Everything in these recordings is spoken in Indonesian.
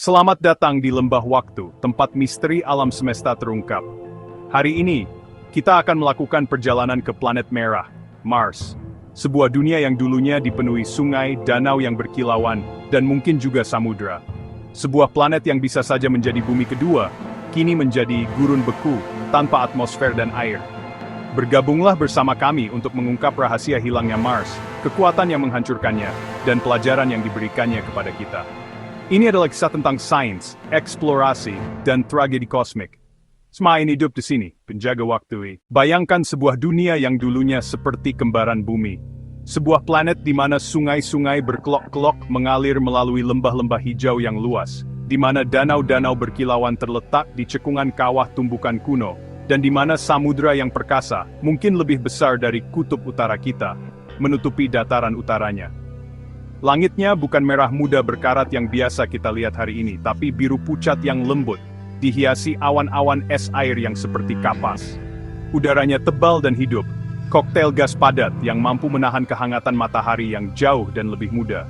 Selamat datang di Lembah Waktu, tempat misteri alam semesta terungkap. Hari ini, kita akan melakukan perjalanan ke planet merah, Mars. Sebuah dunia yang dulunya dipenuhi sungai, danau yang berkilauan, dan mungkin juga samudra. Sebuah planet yang bisa saja menjadi bumi kedua, kini menjadi gurun beku, tanpa atmosfer dan air. Bergabunglah bersama kami untuk mengungkap rahasia hilangnya Mars, kekuatan yang menghancurkannya, dan pelajaran yang diberikannya kepada kita. Ini adalah kisah tentang sains, eksplorasi, dan tragedi kosmik. Semain hidup di sini, penjaga waktu. Bayangkan sebuah dunia yang dulunya seperti kembaran bumi. Sebuah planet di mana sungai-sungai berkelok-kelok mengalir melalui lembah-lembah hijau yang luas, di mana danau-danau berkilauan terletak di cekungan kawah tumbukan kuno, dan di mana samudra yang perkasa, mungkin lebih besar dari kutub utara kita, menutupi dataran utaranya. Langitnya bukan merah muda berkarat yang biasa kita lihat hari ini, tapi biru pucat yang lembut, dihiasi awan-awan es air yang seperti kapas. Udaranya tebal dan hidup, koktail gas padat yang mampu menahan kehangatan matahari yang jauh dan lebih muda,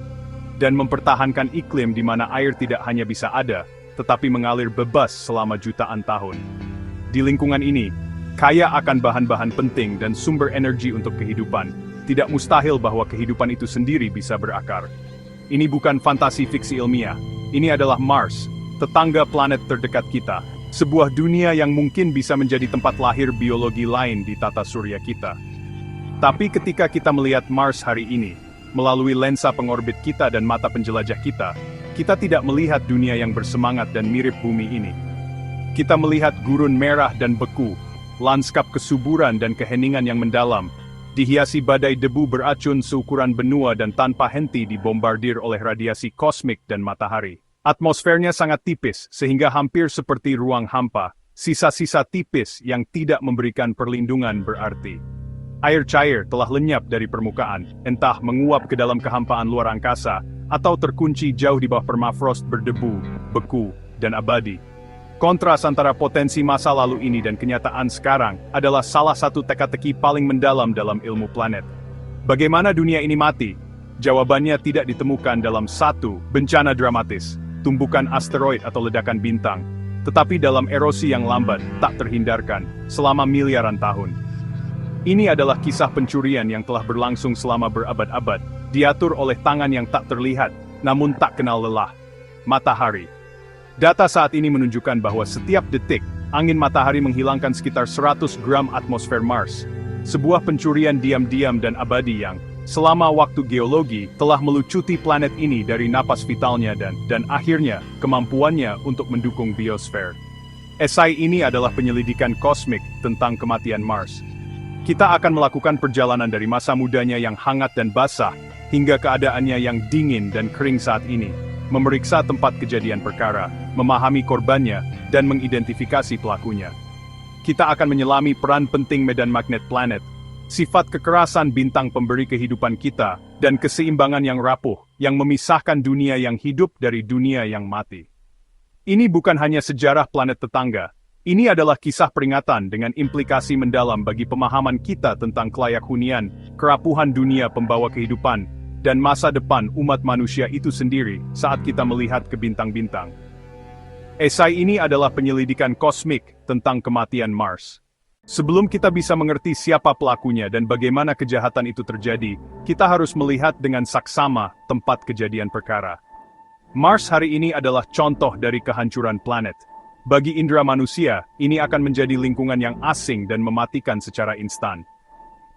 dan mempertahankan iklim di mana air tidak hanya bisa ada, tetapi mengalir bebas selama jutaan tahun. Di lingkungan ini, kaya akan bahan-bahan penting dan sumber energi untuk kehidupan. Tidak mustahil bahwa kehidupan itu sendiri bisa berakar. Ini bukan fantasi fiksi ilmiah. Ini adalah Mars, tetangga planet terdekat kita. Sebuah dunia yang mungkin bisa menjadi tempat lahir biologi lain di tata surya kita. Tapi ketika kita melihat Mars hari ini, melalui lensa pengorbit kita dan mata penjelajah kita tidak melihat dunia yang bersemangat dan mirip bumi ini. Kita melihat gurun merah dan beku, lanskap kesuburan dan keheningan yang mendalam, dihiasi badai debu beracun seukuran benua dan tanpa henti dibombardir oleh radiasi kosmik dan matahari. Atmosfernya sangat tipis, sehingga hampir seperti ruang hampa, sisa-sisa tipis yang tidak memberikan perlindungan berarti. Air cair telah lenyap dari permukaan, entah menguap ke dalam kehampaan luar angkasa, atau terkunci jauh di bawah permafrost berdebu, beku, dan abadi. Kontras antara potensi masa lalu ini dan kenyataan sekarang adalah salah satu teka-teki paling mendalam dalam ilmu planet. Bagaimana dunia ini mati? Jawabannya tidak ditemukan dalam satu bencana dramatis, tumbukan asteroid atau ledakan bintang, tetapi dalam erosi yang lambat, tak terhindarkan, selama miliaran tahun. Ini adalah kisah pencurian yang telah berlangsung selama berabad-abad, diatur oleh tangan yang tak terlihat, namun tak kenal lelah. Matahari. Data saat ini menunjukkan bahwa setiap detik, angin matahari menghilangkan sekitar 100 gram atmosfer Mars. Sebuah pencurian diam-diam dan abadi yang, selama waktu geologi, telah melucuti planet ini dari napas vitalnya dan akhirnya, kemampuannya untuk mendukung biosfer. Esai ini adalah penyelidikan kosmik tentang kematian Mars. Kita akan melakukan perjalanan dari masa mudanya yang hangat dan basah, hingga keadaannya yang dingin dan kering saat ini. Memeriksa tempat kejadian perkara, memahami korbannya, dan mengidentifikasi pelakunya. Kita akan menyelami peran penting medan magnet planet, sifat kekerasan bintang pemberi kehidupan kita, dan keseimbangan yang rapuh, yang memisahkan dunia yang hidup dari dunia yang mati. Ini bukan hanya sejarah planet tetangga, ini adalah kisah peringatan dengan implikasi mendalam bagi pemahaman kita tentang kelayak hunian, kerapuhan dunia pembawa kehidupan, dan masa depan umat manusia itu sendiri saat kita melihat ke bintang-bintang. Esai ini adalah penyelidikan kosmik tentang kematian Mars. Sebelum kita bisa mengerti siapa pelakunya dan bagaimana kejahatan itu terjadi, kita harus melihat dengan saksama tempat kejadian perkara. Mars hari ini adalah contoh dari kehancuran planet. Bagi indera manusia, ini akan menjadi lingkungan yang asing dan mematikan secara instan.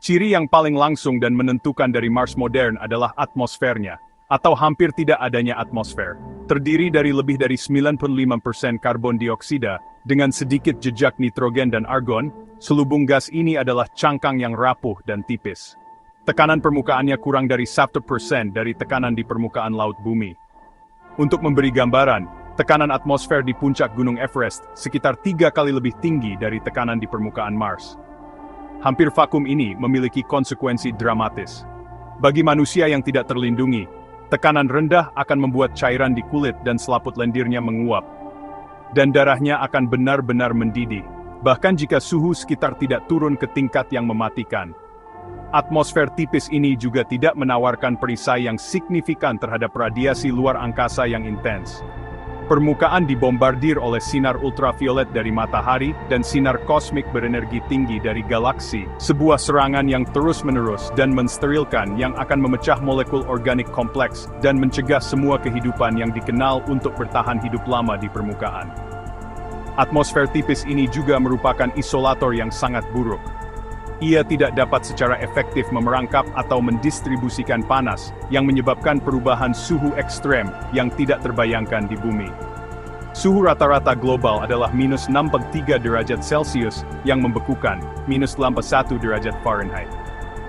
Ciri yang paling langsung dan menentukan dari Mars modern adalah atmosfernya, atau hampir tidak adanya atmosfer. Terdiri dari lebih dari 95% karbon dioksida, dengan sedikit jejak nitrogen dan argon, selubung gas ini adalah cangkang yang rapuh dan tipis. Tekanan permukaannya kurang dari 1% dari tekanan di permukaan laut bumi. Untuk memberi gambaran, tekanan atmosfer di puncak Gunung Everest sekitar 3 kali lebih tinggi dari tekanan di permukaan Mars. Hampir vakum ini memiliki konsekuensi dramatis. Bagi manusia yang tidak terlindungi, tekanan rendah akan membuat cairan di kulit dan selaput lendirnya menguap. Dan darahnya akan benar-benar mendidih, bahkan jika suhu sekitar tidak turun ke tingkat yang mematikan. Atmosfer tipis ini juga tidak menawarkan perisai yang signifikan terhadap radiasi luar angkasa yang intens. Permukaan dibombardir oleh sinar ultraviolet dari matahari dan sinar kosmik berenergi tinggi dari galaksi, sebuah serangan yang terus-menerus dan mensterilkan yang akan memecah molekul organik kompleks dan mencegah semua kehidupan yang dikenal untuk bertahan hidup lama di permukaan. Atmosfer tipis ini juga merupakan isolator yang sangat buruk. Ia tidak dapat secara efektif memerangkap atau mendistribusikan panas, yang menyebabkan perubahan suhu ekstrem yang tidak terbayangkan di bumi. Suhu rata-rata global adalah minus 63 derajat Celcius yang membekukan, minus 1 derajat Fahrenheit.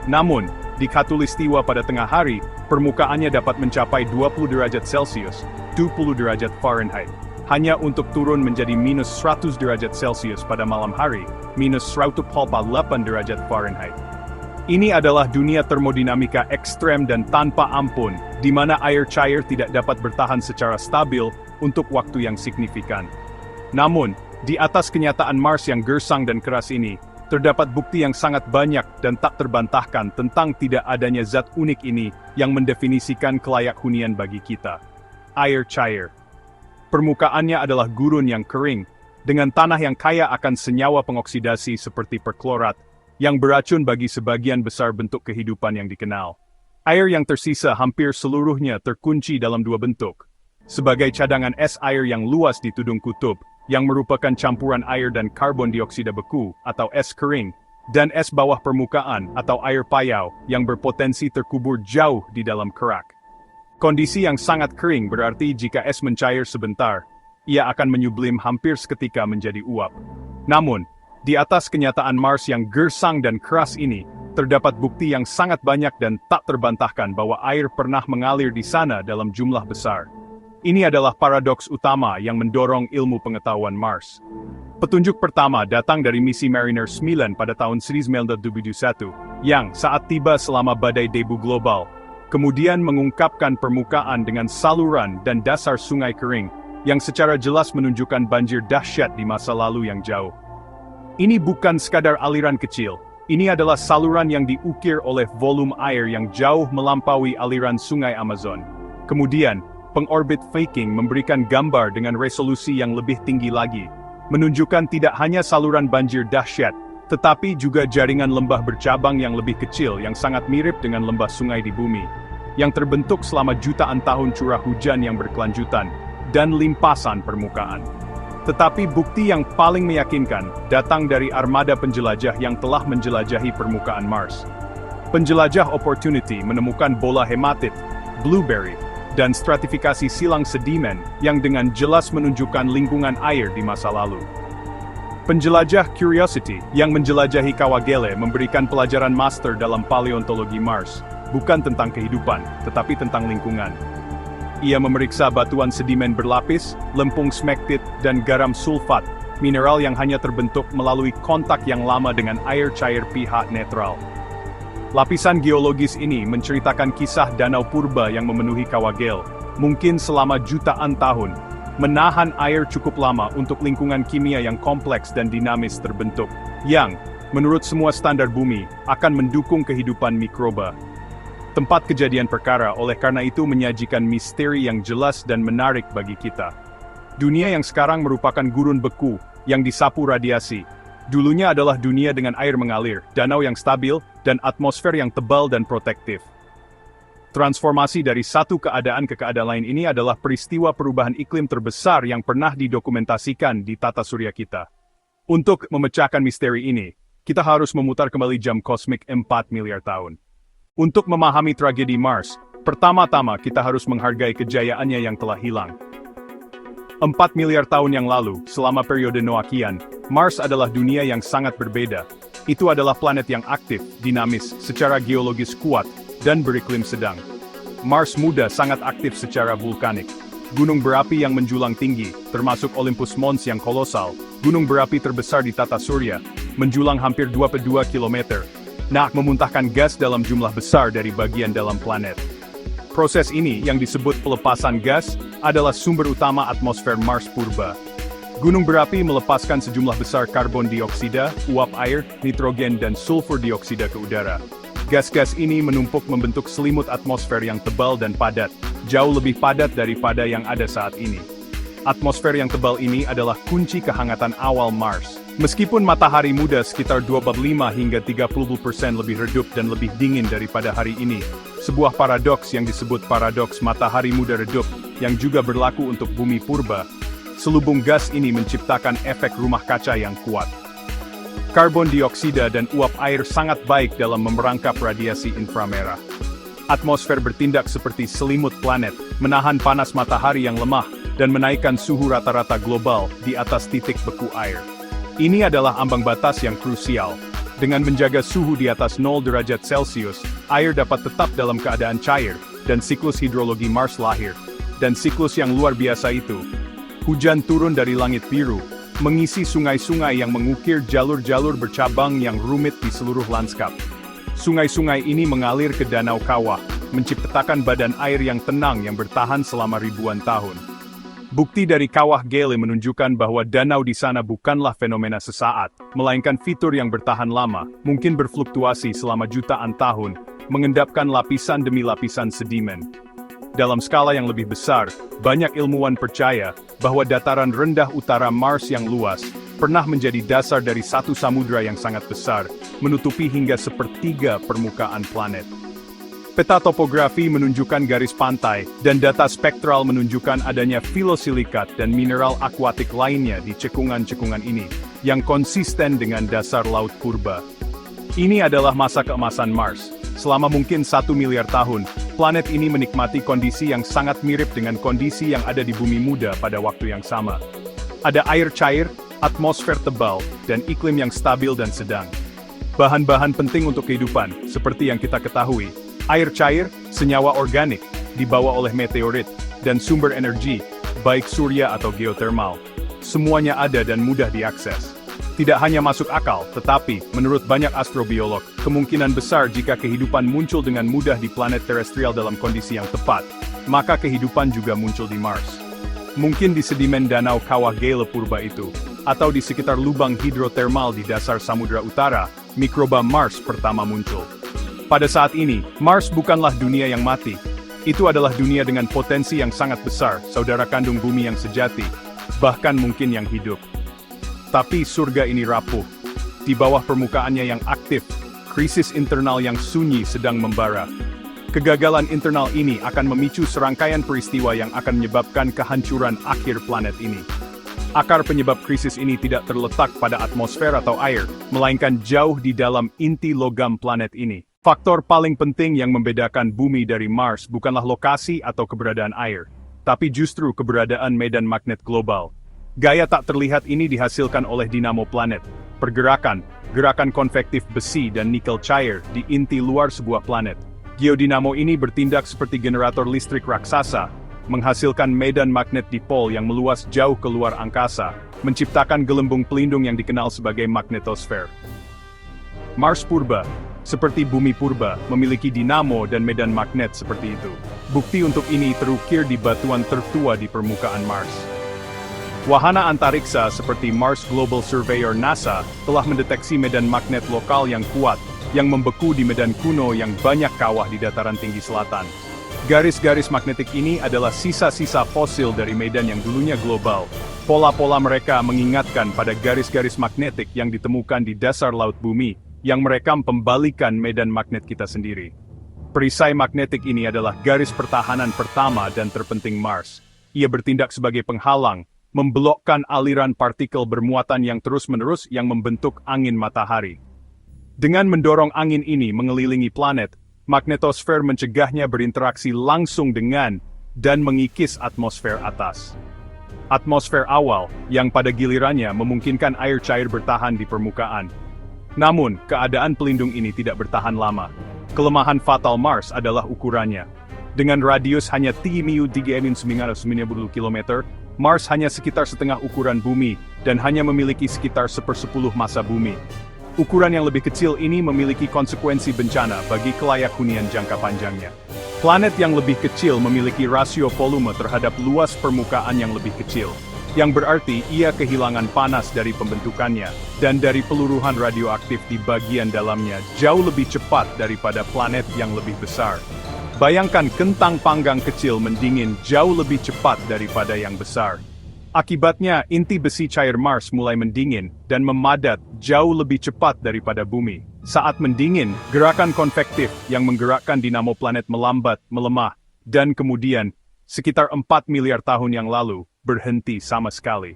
Namun, di khatulistiwa pada tengah hari, permukaannya dapat mencapai 20 derajat Celcius, 20 derajat Fahrenheit. Hanya untuk turun menjadi minus 100 derajat Celcius pada malam hari, minus 108 derajat Fahrenheit. Ini adalah dunia termodinamika ekstrem dan tanpa ampun, di mana air cair tidak dapat bertahan secara stabil untuk waktu yang signifikan. Namun, di atas kenyataan Mars yang gersang dan keras ini, terdapat bukti yang sangat banyak dan tak terbantahkan tentang tidak adanya zat unik ini yang mendefinisikan kelayak hunian bagi kita. Air cair. Permukaannya adalah gurun yang kering, dengan tanah yang kaya akan senyawa pengoksidasi seperti perklorat, yang beracun bagi sebagian besar bentuk kehidupan yang dikenal. Air yang tersisa hampir seluruhnya terkunci dalam dua bentuk. Sebagai cadangan es air yang luas di tudung kutub, yang merupakan campuran air dan karbon dioksida beku, atau es kering, dan es bawah permukaan atau air payau, yang berpotensi terkubur jauh di dalam kerak. Kondisi yang sangat kering berarti jika es mencair sebentar, ia akan menyublim hampir seketika menjadi uap. Namun, di atas kenyataan Mars yang gersang dan keras ini, terdapat bukti yang sangat banyak dan tak terbantahkan bahwa air pernah mengalir di sana dalam jumlah besar. Ini adalah paradoks utama yang mendorong ilmu pengetahuan Mars. Petunjuk pertama datang dari misi Mariner 9 pada tahun 1971, yang saat tiba selama badai debu global, kemudian mengungkapkan permukaan dengan saluran dan dasar sungai kering, yang secara jelas menunjukkan banjir dahsyat di masa lalu yang jauh. Ini bukan sekadar aliran kecil, ini adalah saluran yang diukir oleh volume air yang jauh melampaui aliran sungai Amazon. Kemudian, pengorbit faking memberikan gambar dengan resolusi yang lebih tinggi lagi, menunjukkan tidak hanya saluran banjir dahsyat, tetapi juga jaringan lembah bercabang yang lebih kecil yang sangat mirip dengan lembah sungai di bumi, yang terbentuk selama jutaan tahun curah hujan yang berkelanjutan, dan limpasan permukaan. Tetapi bukti yang paling meyakinkan datang dari armada penjelajah yang telah menjelajahi permukaan Mars. Penjelajah Opportunity menemukan bola hematit, blueberry, dan stratifikasi silang sedimen yang dengan jelas menunjukkan lingkungan air di masa lalu. Penjelajah Curiosity yang menjelajahi Kawagele memberikan pelajaran master dalam paleontologi Mars, bukan tentang kehidupan, tetapi tentang lingkungan. Ia memeriksa batuan sedimen berlapis, lempung smektit, dan garam sulfat, mineral yang hanya terbentuk melalui kontak yang lama dengan air cair pH netral. Lapisan geologis ini menceritakan kisah danau purba yang memenuhi Kawagele, mungkin selama jutaan tahun, menahan air cukup lama untuk lingkungan kimia yang kompleks dan dinamis terbentuk, yang, menurut semua standar bumi, akan mendukung kehidupan mikroba. Tempat kejadian perkara oleh karena itu menyajikan misteri yang jelas dan menarik bagi kita. Dunia yang sekarang merupakan gurun beku, yang disapu radiasi. Dulunya adalah dunia dengan air mengalir, danau yang stabil, dan atmosfer yang tebal dan protektif. Transformasi dari satu keadaan ke keadaan lain ini adalah peristiwa perubahan iklim terbesar yang pernah didokumentasikan di tata surya kita. Untuk memecahkan misteri ini, kita harus memutar kembali jam kosmik 4 miliar tahun. Untuk memahami tragedi Mars, pertama-tama kita harus menghargai kejayaannya yang telah hilang. 4 miliar tahun yang lalu, selama periode Noachian, Mars adalah dunia yang sangat berbeda. Itu adalah planet yang aktif, dinamis, secara geologis kuat, dan beriklim sedang. Mars muda sangat aktif secara vulkanik. Gunung berapi yang menjulang tinggi, termasuk Olympus Mons yang kolosal, gunung berapi terbesar di tata surya, menjulang hampir 22 km, memuntahkan gas dalam jumlah besar dari bagian dalam planet. Proses ini, yang disebut pelepasan gas, adalah sumber utama atmosfer Mars purba. Gunung berapi melepaskan sejumlah besar karbon dioksida, uap air, nitrogen dan sulfur dioksida ke udara. Gas-gas ini menumpuk membentuk selimut atmosfer yang tebal dan padat, jauh lebih padat daripada yang ada saat ini. Atmosfer yang tebal ini adalah kunci kehangatan awal Mars. Meskipun matahari muda sekitar 25 hingga 30% lebih redup dan lebih dingin daripada hari ini, sebuah paradoks yang disebut paradoks matahari muda redup, yang juga berlaku untuk bumi purba, selubung gas ini menciptakan efek rumah kaca yang kuat. Karbon dioksida dan uap air sangat baik dalam memerangkap radiasi inframerah. Atmosfer bertindak seperti selimut planet, menahan panas matahari yang lemah, dan menaikkan suhu rata-rata global di atas titik beku air. Ini adalah ambang batas yang krusial. Dengan menjaga suhu di atas 0 derajat Celcius, air dapat tetap dalam keadaan cair, dan siklus hidrologi Mars lahir. Dan siklus yang luar biasa itu, hujan turun dari langit biru, mengisi sungai-sungai yang mengukir jalur-jalur bercabang yang rumit di seluruh lanskap. Sungai-sungai ini mengalir ke Danau Kawah, menciptakan badan air yang tenang yang bertahan selama ribuan tahun. Bukti dari Kawah Gale menunjukkan bahwa danau di sana bukanlah fenomena sesaat, melainkan fitur yang bertahan lama, mungkin berfluktuasi selama jutaan tahun, mengendapkan lapisan demi lapisan sedimen. Dalam skala yang lebih besar, banyak ilmuwan percaya bahwa dataran rendah utara Mars yang luas pernah menjadi dasar dari satu samudra yang sangat besar, menutupi hingga sepertiga permukaan planet. Peta topografi menunjukkan garis pantai, dan data spektral menunjukkan adanya filosilikat dan mineral akuatik lainnya di cekungan-cekungan ini, yang konsisten dengan dasar laut purba. Ini adalah masa keemasan Mars. Selama mungkin 1 miliar tahun, planet ini menikmati kondisi yang sangat mirip dengan kondisi yang ada di bumi muda pada waktu yang sama. Ada air cair, atmosfer tebal, dan iklim yang stabil dan sedang. Bahan-bahan penting untuk kehidupan, seperti yang kita ketahui, air cair, senyawa organik, dibawa oleh meteorit, dan sumber energi, baik surya atau geotermal. Semuanya ada dan mudah diakses. Tidak hanya masuk akal, tetapi, menurut banyak astrobiolog, kemungkinan besar jika kehidupan muncul dengan mudah di planet terestrial dalam kondisi yang tepat, maka kehidupan juga muncul di Mars. Mungkin di sedimen danau Kawah Gale purba itu, atau di sekitar lubang hidrotermal di dasar Samudra Utara, mikroba Mars pertama muncul. Pada saat ini, Mars bukanlah dunia yang mati. Itu adalah dunia dengan potensi yang sangat besar, saudara kandung bumi yang sejati, bahkan mungkin yang hidup. Tapi surga ini rapuh. Di bawah permukaannya yang aktif, krisis internal yang sunyi sedang membara. Kegagalan internal ini akan memicu serangkaian peristiwa yang akan menyebabkan kehancuran akhir planet ini. Akar penyebab krisis ini tidak terletak pada atmosfer atau air, melainkan jauh di dalam inti logam planet ini. Faktor paling penting yang membedakan bumi dari Mars bukanlah lokasi atau keberadaan air, tapi justru keberadaan medan magnet global. Gaya tak terlihat ini dihasilkan oleh dinamo planet, gerakan konvektif besi dan nikel cair di inti luar sebuah planet. Geodinamo ini bertindak seperti generator listrik raksasa, menghasilkan medan magnet dipol yang meluas jauh ke luar angkasa, menciptakan gelembung pelindung yang dikenal sebagai magnetosfer. Mars purba, seperti bumi purba, memiliki dinamo dan medan magnet seperti itu. Bukti untuk ini terukir di batuan tertua di permukaan Mars. Wahana antariksa seperti Mars Global Surveyor NASA telah mendeteksi medan magnet lokal yang kuat, yang membeku di medan kuno yang banyak kawah di dataran tinggi selatan. Garis-garis magnetik ini adalah sisa-sisa fosil dari medan yang dulunya global. Pola-pola mereka mengingatkan pada garis-garis magnetik yang ditemukan di dasar laut bumi, yang merekam pembalikan medan magnet kita sendiri. Perisai magnetik ini adalah garis pertahanan pertama dan terpenting Mars. Ia bertindak sebagai penghalang, memblokkan aliran partikel bermuatan yang terus-menerus yang membentuk angin matahari. Dengan mendorong angin ini mengelilingi planet, magnetosfer mencegahnya berinteraksi langsung dengan dan mengikis atmosfer atas. Atmosfer awal, yang pada gilirannya memungkinkan air cair bertahan di permukaan. Namun, keadaan pelindung ini tidak bertahan lama. Kelemahan fatal Mars adalah ukurannya. Dengan radius hanya 3.990 km, Mars hanya sekitar setengah ukuran bumi, dan hanya memiliki sekitar 1/10 massa bumi. Ukuran yang lebih kecil ini memiliki konsekuensi bencana bagi kelayak hunian jangka panjangnya. Planet yang lebih kecil memiliki rasio volume terhadap luas permukaan yang lebih kecil, yang berarti ia kehilangan panas dari pembentukannya, dan dari peluruhan radioaktif di bagian dalamnya jauh lebih cepat daripada planet yang lebih besar. Bayangkan kentang panggang kecil mendingin jauh lebih cepat daripada yang besar. Akibatnya, inti besi cair Mars mulai mendingin dan memadat jauh lebih cepat daripada bumi. Saat mendingin, gerakan konvektif yang menggerakkan dinamo planet melambat, melemah, dan kemudian, sekitar 4 miliar tahun yang lalu, berhenti sama sekali.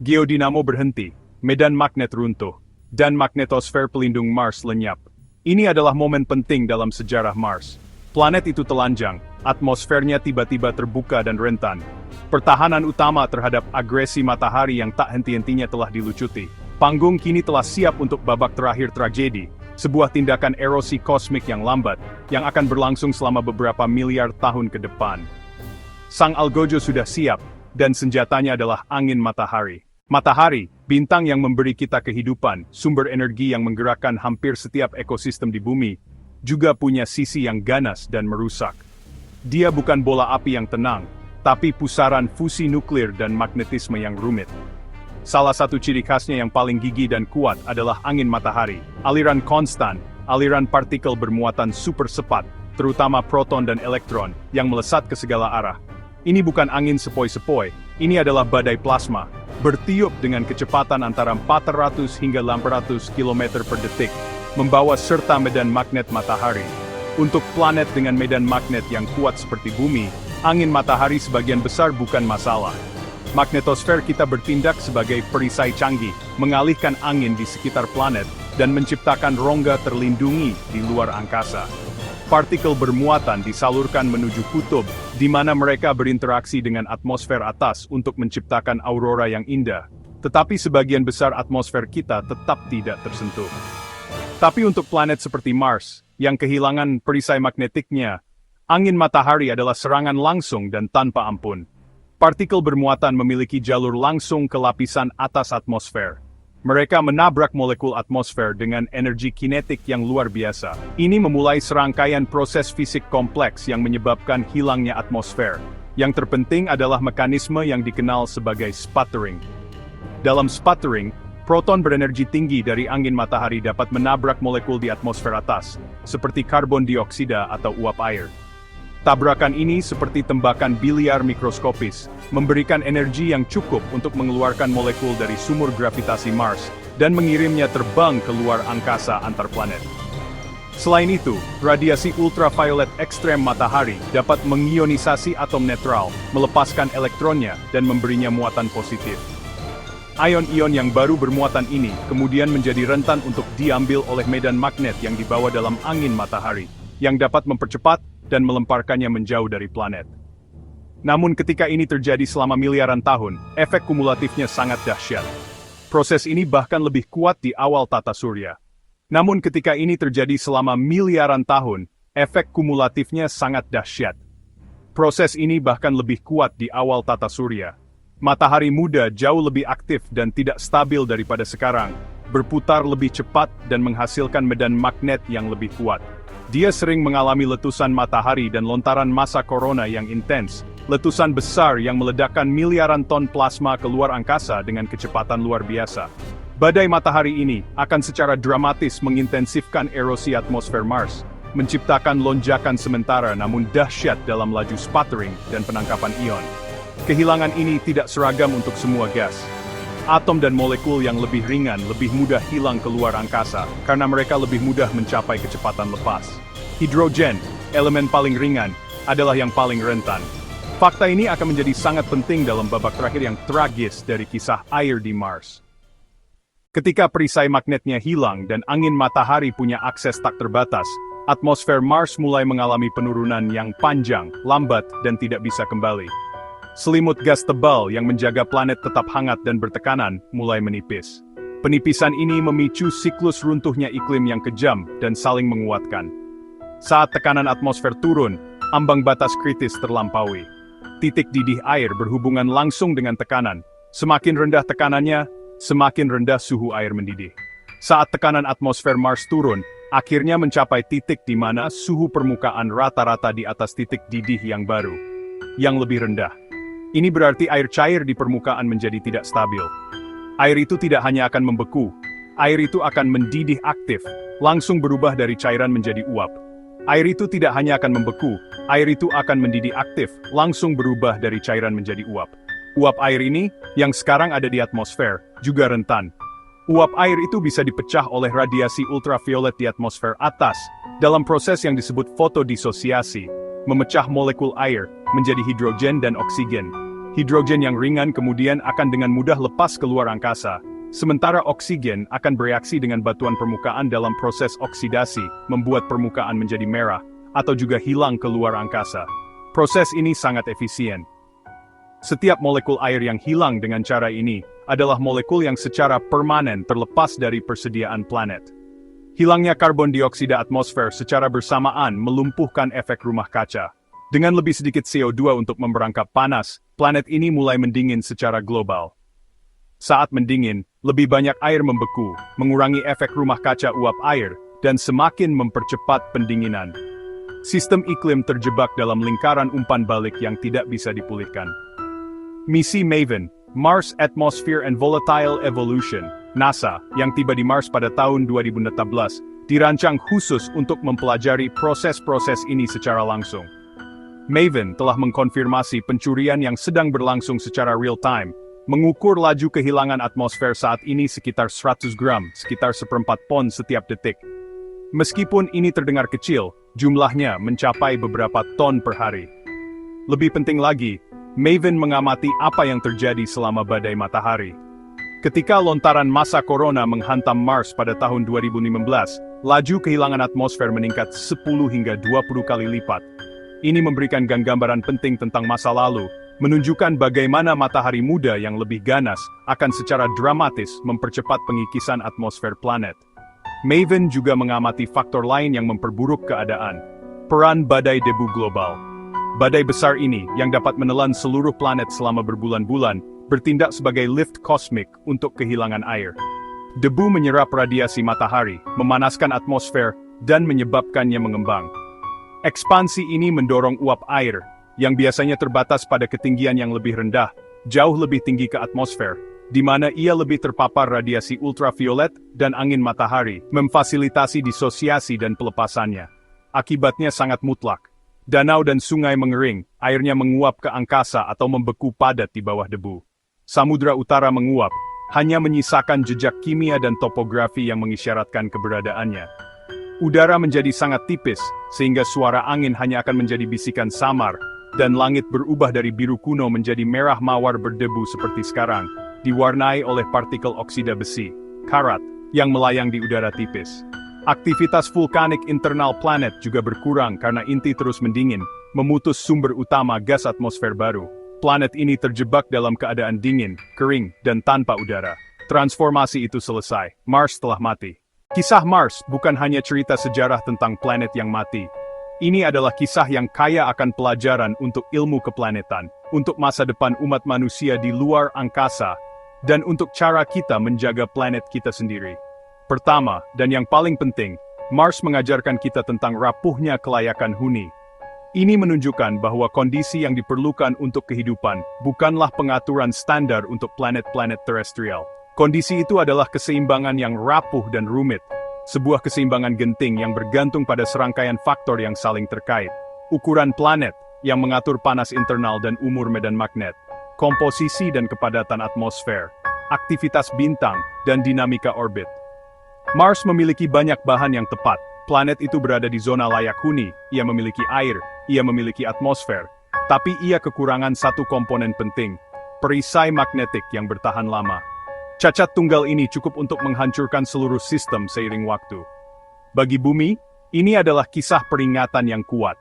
Geodinamo berhenti, medan magnet runtuh, dan magnetosfer pelindung Mars lenyap. Ini adalah momen penting dalam sejarah Mars. Planet itu telanjang, atmosfernya tiba-tiba terbuka dan rentan. Pertahanan utama terhadap agresi matahari yang tak henti-hentinya telah dilucuti. Panggung kini telah siap untuk babak terakhir tragedi, sebuah tindakan erosi kosmik yang lambat, yang akan berlangsung selama beberapa miliar tahun ke depan. Sang Algojo sudah siap, dan senjatanya adalah angin matahari. Matahari, bintang yang memberi kita kehidupan, sumber energi yang menggerakkan hampir setiap ekosistem di bumi, juga punya sisi yang ganas dan merusak. Dia bukan bola api yang tenang, tapi pusaran fusi nuklir dan magnetisme yang rumit. Salah satu ciri khasnya yang paling gigih dan kuat adalah angin matahari, aliran konstan, aliran partikel bermuatan super cepat, terutama proton dan elektron, yang melesat ke segala arah. Ini bukan angin sepoi-sepoi, ini adalah badai plasma, bertiup dengan kecepatan antara 400 hingga 800 km per detik, membawa serta medan magnet matahari. Untuk planet dengan medan magnet yang kuat seperti bumi, angin matahari sebagian besar bukan masalah. Magnetosfer kita bertindak sebagai perisai canggih, mengalihkan angin di sekitar planet, dan menciptakan rongga terlindungi di luar angkasa. Partikel bermuatan disalurkan menuju kutub, di mana mereka berinteraksi dengan atmosfer atas untuk menciptakan aurora yang indah. Tetapi sebagian besar atmosfer kita tetap tidak tersentuh. Tapi untuk planet seperti Mars, yang kehilangan perisai magnetiknya, angin matahari adalah serangan langsung dan tanpa ampun. Partikel bermuatan memiliki jalur langsung ke lapisan atas atmosfer. Mereka menabrak molekul atmosfer dengan energi kinetik yang luar biasa. Ini memulai serangkaian proses fisik kompleks yang menyebabkan hilangnya atmosfer. Yang terpenting adalah mekanisme yang dikenal sebagai sputtering. Dalam sputtering, proton berenergi tinggi dari angin matahari dapat menabrak molekul di atmosfer atas, seperti karbon dioksida atau uap air. Tabrakan ini seperti tembakan biliar mikroskopis, memberikan energi yang cukup untuk mengeluarkan molekul dari sumur gravitasi Mars, dan mengirimnya terbang ke luar angkasa antar planet. Selain itu, radiasi ultraviolet ekstrem matahari dapat mengionisasi atom netral, melepaskan elektronnya, dan memberinya muatan positif. Ion-ion yang baru bermuatan ini kemudian menjadi rentan untuk diambil oleh medan magnet yang dibawa dalam angin matahari, yang dapat mempercepat dan melemparkannya menjauh dari planet. Namun ketika ini terjadi selama miliaran tahun, efek kumulatifnya sangat dahsyat. Proses ini bahkan lebih kuat di awal tata surya. Namun ketika ini terjadi selama miliaran tahun, efek kumulatifnya sangat dahsyat. Proses ini bahkan lebih kuat di awal tata surya. Matahari muda jauh lebih aktif dan tidak stabil daripada sekarang, berputar lebih cepat dan menghasilkan medan magnet yang lebih kuat. Dia sering mengalami letusan matahari dan lontaran massa corona yang intens, letusan besar yang meledakkan miliaran ton plasma ke luar angkasa dengan kecepatan luar biasa. Badai matahari ini akan secara dramatis mengintensifkan erosi atmosfer Mars, menciptakan lonjakan sementara namun dahsyat dalam laju sputtering dan penangkapan ion. Kehilangan ini tidak seragam untuk semua gas. Atom dan molekul yang lebih ringan lebih mudah hilang keluar angkasa, karena mereka lebih mudah mencapai kecepatan lepas. Hidrogen, elemen paling ringan, adalah yang paling rentan. Fakta ini akan menjadi sangat penting dalam babak terakhir yang tragis dari kisah air di Mars. Ketika perisai magnetnya hilang dan angin matahari punya akses tak terbatas, atmosfer Mars mulai mengalami penurunan yang panjang, lambat, dan tidak bisa kembali. Selimut gas tebal yang menjaga planet tetap hangat dan bertekanan mulai menipis. Penipisan ini memicu siklus runtuhnya iklim yang kejam dan saling menguatkan. Saat tekanan atmosfer turun, ambang batas kritis terlampaui. Titik didih air berhubungan langsung dengan tekanan. Semakin rendah tekanannya, semakin rendah suhu air mendidih. Saat tekanan atmosfer Mars turun, akhirnya mencapai titik di mana suhu permukaan rata-rata di atas titik didih yang baru, yang lebih rendah. Ini berarti air cair di permukaan menjadi tidak stabil. Air itu tidak hanya akan membeku, air itu akan mendidih aktif, langsung berubah dari cairan menjadi uap. Air itu tidak hanya akan membeku, air itu akan mendidih aktif, langsung berubah dari cairan menjadi uap. Uap air ini, yang sekarang ada di atmosfer, juga rentan. Uap air itu bisa dipecah oleh radiasi ultraviolet di atmosfer atas, dalam proses yang disebut fotodissosiasi, memecah molekul air menjadi hidrogen dan oksigen. Hidrogen yang ringan kemudian akan dengan mudah lepas keluar angkasa, sementara oksigen akan bereaksi dengan batuan permukaan dalam proses oksidasi, membuat permukaan menjadi merah, atau juga hilang keluar angkasa. Proses ini sangat efisien. Setiap molekul air yang hilang dengan cara ini adalah molekul yang secara permanen terlepas dari persediaan planet. Hilangnya karbon dioksida atmosfer secara bersamaan melumpuhkan efek rumah kaca. Dengan lebih sedikit CO2 untuk memperangkap panas, planet ini mulai mendingin secara global. Saat mendingin, lebih banyak air membeku, mengurangi efek rumah kaca uap air, dan semakin mempercepat pendinginan. Sistem iklim terjebak dalam lingkaran umpan balik yang tidak bisa dipulihkan. Misi MAVEN, Mars Atmosphere and Volatile Evolution, NASA, yang tiba di Mars pada tahun 2016, dirancang khusus untuk mempelajari proses-proses ini secara langsung. MAVEN telah mengkonfirmasi pencurian yang sedang berlangsung secara real-time, mengukur laju kehilangan atmosfer saat ini sekitar 100 gram, sekitar 1/4 pon setiap detik. Meskipun ini terdengar kecil, jumlahnya mencapai beberapa ton per hari. Lebih penting lagi, MAVEN mengamati apa yang terjadi selama badai matahari. Ketika lontaran massa corona menghantam Mars pada tahun 2015, laju kehilangan atmosfer meningkat 10 hingga 20 kali lipat. Ini memberikan gambaran penting tentang masa lalu, menunjukkan bagaimana matahari muda yang lebih ganas akan secara dramatis mempercepat pengikisan atmosfer planet. MAVEN juga mengamati faktor lain yang memperburuk keadaan. Peran badai debu global. Badai besar ini, yang dapat menelan seluruh planet selama berbulan-bulan, bertindak sebagai lift kosmik untuk kehilangan air. Debu menyerap radiasi matahari, memanaskan atmosfer, dan menyebabkannya mengembang. Ekspansi ini mendorong uap air, yang biasanya terbatas pada ketinggian yang lebih rendah, jauh lebih tinggi ke atmosfer, di mana ia lebih terpapar radiasi ultraviolet dan angin matahari, memfasilitasi disosiasi dan pelepasannya. Akibatnya sangat mutlak. Danau dan sungai mengering, airnya menguap ke angkasa atau membeku padat di bawah debu. Samudra Utara menguap, hanya menyisakan jejak kimia dan topografi yang mengisyaratkan keberadaannya. Udara menjadi sangat tipis, sehingga suara angin hanya akan menjadi bisikan samar, dan langit berubah dari biru kuno menjadi merah mawar berdebu seperti sekarang, diwarnai oleh partikel oksida besi, karat, yang melayang di udara tipis. Aktivitas vulkanik internal planet juga berkurang karena inti terus mendingin, memutus sumber utama gas atmosfer baru. Planet ini terjebak dalam keadaan dingin, kering, dan tanpa udara. Transformasi itu selesai, Mars telah mati. Kisah Mars bukan hanya cerita sejarah tentang planet yang mati. Ini adalah kisah yang kaya akan pelajaran untuk ilmu keplanetan, untuk masa depan umat manusia di luar angkasa, dan untuk cara kita menjaga planet kita sendiri. Pertama, dan yang paling penting, Mars mengajarkan kita tentang rapuhnya kelayakan huni. Ini menunjukkan bahwa kondisi yang diperlukan untuk kehidupan bukanlah pengaturan standar untuk planet-planet terestrial. Kondisi itu adalah keseimbangan yang rapuh dan rumit, sebuah keseimbangan genting yang bergantung pada serangkaian faktor yang saling terkait. Ukuran planet, yang mengatur panas internal dan umur medan magnet, komposisi dan kepadatan atmosfer, aktivitas bintang, dan dinamika orbit. Mars memiliki banyak bahan yang tepat. Planet itu berada di zona layak huni, ia memiliki air, ia memiliki atmosfer. Tapi ia kekurangan satu komponen penting, perisai magnetik yang bertahan lama. Cacat tunggal ini cukup untuk menghancurkan seluruh sistem seiring waktu. Bagi bumi, ini adalah kisah peringatan yang kuat.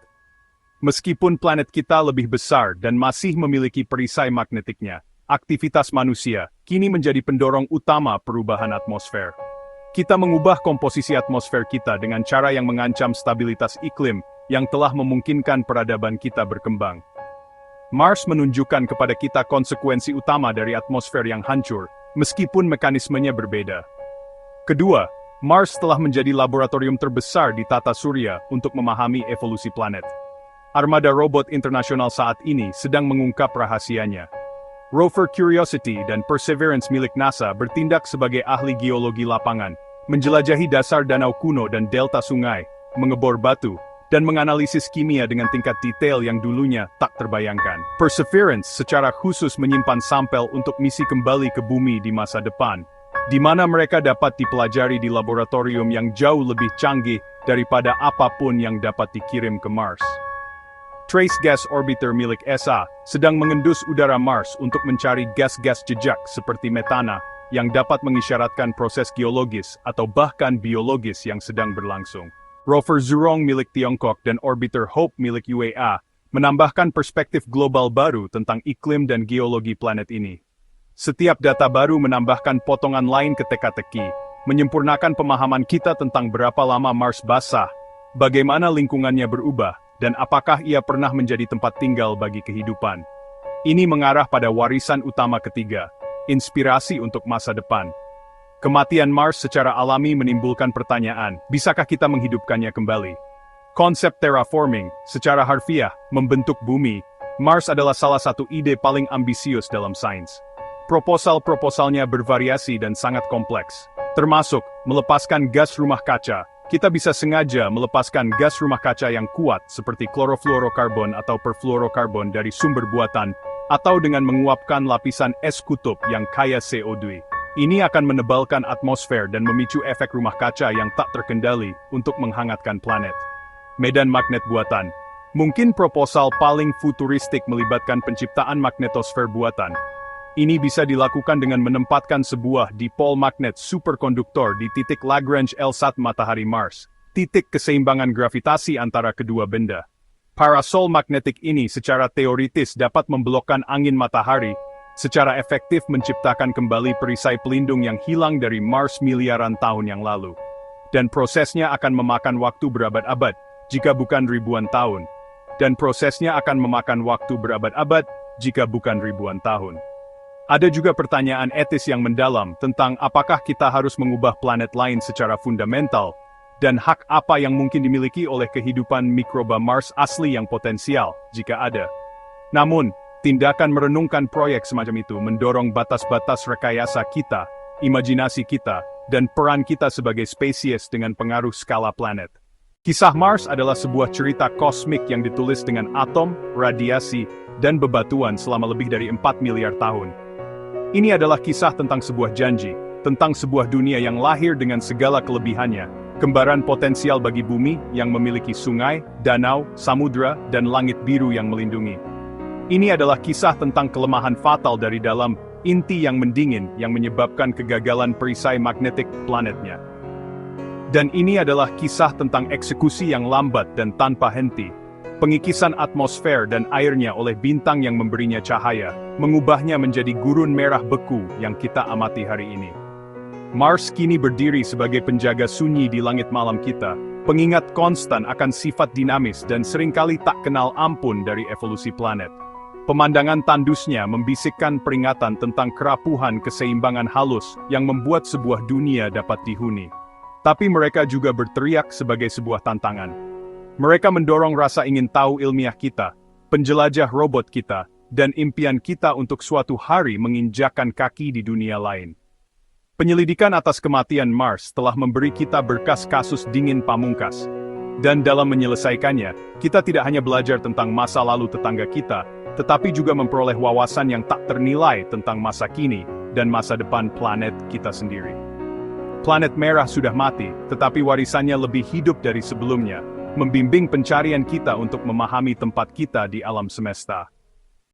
Meskipun planet kita lebih besar dan masih memiliki perisai magnetiknya, aktivitas manusia kini menjadi pendorong utama perubahan atmosfer. Kita mengubah komposisi atmosfer kita dengan cara yang mengancam stabilitas iklim yang telah memungkinkan peradaban kita berkembang. Mars menunjukkan kepada kita konsekuensi utama dari atmosfer yang hancur, meskipun mekanismenya berbeda. Kedua, Mars telah menjadi laboratorium terbesar di tata surya untuk memahami evolusi planet. Armada robot internasional saat ini sedang mengungkap rahasianya. Rover Curiosity dan Perseverance milik NASA bertindak sebagai ahli geologi lapangan, menjelajahi dasar danau kuno dan delta sungai, mengebor batu, dan menganalisis kimia dengan tingkat detail yang dulunya tak terbayangkan. Perseverance secara khusus menyimpan sampel untuk misi kembali ke bumi di masa depan, di mana mereka dapat dipelajari di laboratorium yang jauh lebih canggih daripada apapun yang dapat dikirim ke Mars. Trace Gas Orbiter milik ESA sedang mengendus udara Mars untuk mencari gas-gas jejak seperti metana yang dapat mengisyaratkan proses geologis atau bahkan biologis yang sedang berlangsung. Rover Zhurong milik Tiongkok dan Orbiter Hope milik UAE menambahkan perspektif global baru tentang iklim dan geologi planet ini. Setiap data baru menambahkan potongan lain ke teka-teki, menyempurnakan pemahaman kita tentang berapa lama Mars basah, bagaimana lingkungannya berubah, dan apakah ia pernah menjadi tempat tinggal bagi kehidupan. Ini mengarah pada warisan utama ketiga, inspirasi untuk masa depan. Kematian Mars secara alami menimbulkan pertanyaan, bisakah kita menghidupkannya kembali? Konsep terraforming, secara harfiah, membentuk bumi, Mars adalah salah satu ide paling ambisius dalam sains. Proposal-proposalnya bervariasi dan sangat kompleks, termasuk melepaskan gas rumah kaca. Kita bisa sengaja melepaskan gas rumah kaca yang kuat seperti klorofluorokarbon atau perfluorokarbon dari sumber buatan, atau dengan menguapkan lapisan es kutub yang kaya CO2. Ini akan menebalkan atmosfer dan memicu efek rumah kaca yang tak terkendali untuk menghangatkan planet. Medan magnet buatan. Mungkin proposal paling futuristik melibatkan penciptaan magnetosfer buatan. Ini bisa dilakukan dengan menempatkan sebuah dipol magnet superkonduktor di titik Lagrange L1 matahari Mars, titik keseimbangan gravitasi antara kedua benda. Parasol magnetik ini secara teoritis dapat memblokkan angin matahari, secara efektif menciptakan kembali perisai pelindung yang hilang dari Mars miliaran tahun yang lalu. Dan prosesnya akan memakan waktu berabad-abad, jika bukan ribuan tahun. Dan prosesnya akan memakan waktu berabad-abad, jika bukan ribuan tahun. Ada juga pertanyaan etis yang mendalam tentang apakah kita harus mengubah planet lain secara fundamental, dan hak apa yang mungkin dimiliki oleh kehidupan mikroba Mars asli yang potensial, jika ada. Namun, tindakan merenungkan proyek semacam itu mendorong batas-batas rekayasa kita, imajinasi kita, dan peran kita sebagai spesies dengan pengaruh skala planet. Kisah Mars adalah sebuah cerita kosmik yang ditulis dengan atom, radiasi, dan bebatuan selama lebih dari 4 miliar tahun. Ini adalah kisah tentang sebuah janji, tentang sebuah dunia yang lahir dengan segala kelebihannya, kembaran potensial bagi bumi yang memiliki sungai, danau, samudra, dan langit biru yang melindungi. Ini adalah kisah tentang kelemahan fatal dari dalam inti yang mendingin yang menyebabkan kegagalan perisai magnetik planetnya. Dan ini adalah kisah tentang eksekusi yang lambat dan tanpa henti, pengikisan atmosfer dan airnya oleh bintang yang memberinya cahaya, mengubahnya menjadi gurun merah beku yang kita amati hari ini. Mars kini berdiri sebagai penjaga sunyi di langit malam kita, pengingat konstan akan sifat dinamis dan seringkali tak kenal ampun dari evolusi planet. Pemandangan tandusnya membisikkan peringatan tentang kerapuhan keseimbangan halus yang membuat sebuah dunia dapat dihuni. Tapi mereka juga berteriak sebagai sebuah tantangan. Mereka mendorong rasa ingin tahu ilmiah kita, penjelajah robot kita, dan impian kita untuk suatu hari menginjakkan kaki di dunia lain. Penyelidikan atas kematian Mars telah memberi kita berkas kasus dingin pamungkas. Dan dalam menyelesaikannya, kita tidak hanya belajar tentang masa lalu tetangga kita, tetapi juga memperoleh wawasan yang tak ternilai tentang masa kini dan masa depan planet kita sendiri. Planet merah sudah mati, tetapi warisannya lebih hidup dari sebelumnya, membimbing pencarian kita untuk memahami tempat kita di alam semesta.